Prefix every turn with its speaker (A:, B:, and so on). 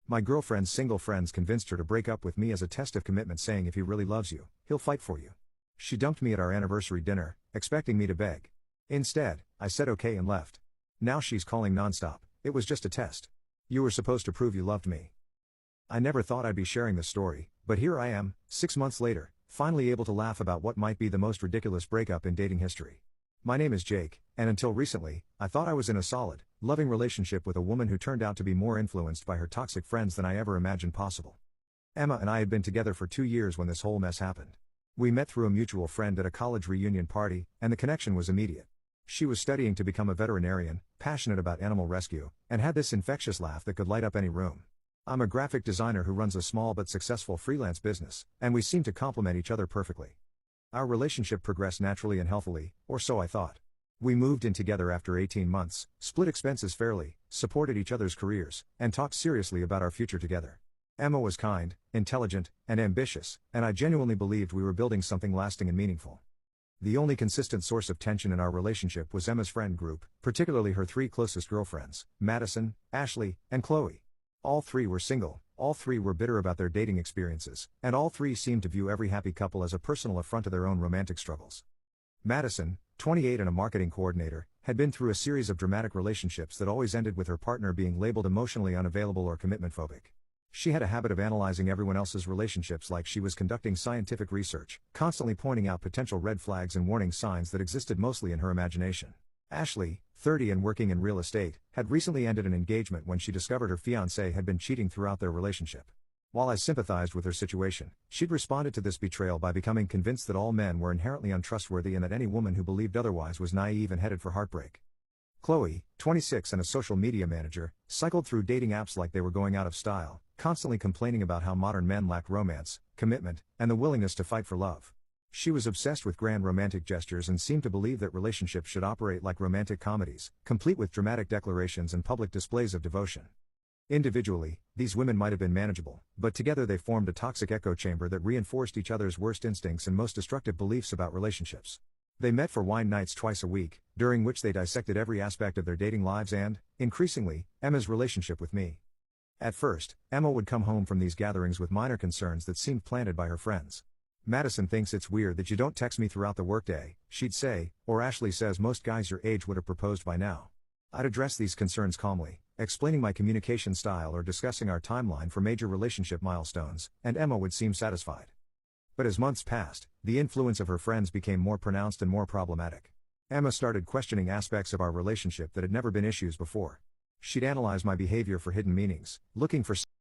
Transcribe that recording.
A: My girlfriend's single friends convinced her to break up with me as a test of commitment, saying if he really loves you, he'll fight for you. She dumped me at our anniversary dinner, expecting me to beg. Instead, I said okay and left. Now she's calling nonstop. It was just a test. You were supposed to prove you loved me. I never thought I'd be sharing this story, but here I am, 6 months later, finally able to laugh about what might be the most ridiculous breakup in dating history. My name is Jake, and until recently, I thought I was in a solid, loving relationship with a woman who turned out to be more influenced by her toxic friends than I ever imagined possible. Emma and I had been together for 2 years when this whole mess happened. We met through a mutual friend at a college reunion party, and the connection was immediate. She was studying to become a veterinarian, passionate about animal rescue, and had this infectious laugh that could light up any room. I'm a graphic designer who runs a small but successful freelance business, and we seem to complement each other perfectly. Our relationship progressed naturally and healthily, or so I thought. We moved in together after 18 months, split expenses fairly, supported each other's careers, and talked seriously about our future together. Emma was kind, intelligent, and ambitious, and I genuinely believed we were building something lasting and meaningful. The only consistent source of tension in our relationship was Emma's friend group, particularly her 3 closest girlfriends, Madison, Ashley, and Chloe. All 3 were single, all 3 were bitter about their dating experiences, and all 3 seemed to view every happy couple as a personal affront to their own romantic struggles. Madison, 28 and a marketing coordinator, had been through a series of dramatic relationships that always ended with her partner being labeled emotionally unavailable or commitment phobic. She had a habit of analyzing everyone else's relationships like she was conducting scientific research, constantly pointing out potential red flags and warning signs that existed mostly in her imagination. Ashley, 30 and working in real estate, had recently ended an engagement when she discovered her fiancé had been cheating throughout their relationship. While I sympathized with her situation, she'd responded to this betrayal by becoming convinced that all men were inherently untrustworthy and that any woman who believed otherwise was naive and headed for heartbreak. Chloe, 26 and a social media manager, cycled through dating apps like they were going out of style, constantly complaining about how modern men lack romance, commitment, and the willingness to fight for love. She was obsessed with grand romantic gestures and seemed to believe that relationships should operate like romantic comedies, complete with dramatic declarations and public displays of devotion. Individually, these women might have been manageable, but together they formed a toxic echo chamber that reinforced each other's worst instincts and most destructive beliefs about relationships. They met for wine nights twice a week, during which they dissected every aspect of their dating lives and, increasingly, Emma's relationship with me. At first, Emma would come home from these gatherings with minor concerns that seemed planted by her friends. Madison thinks it's weird that you don't text me throughout the workday, she'd say, or Ashley says most guys your age would have proposed by now. I'd address these concerns calmly, explaining my communication style or discussing our timeline for major relationship milestones, and Emma would seem satisfied. But as months passed, the influence of her friends became more pronounced and more problematic. Emma started questioning aspects of our relationship that had never been issues before. She'd analyze my behavior for hidden meanings, looking for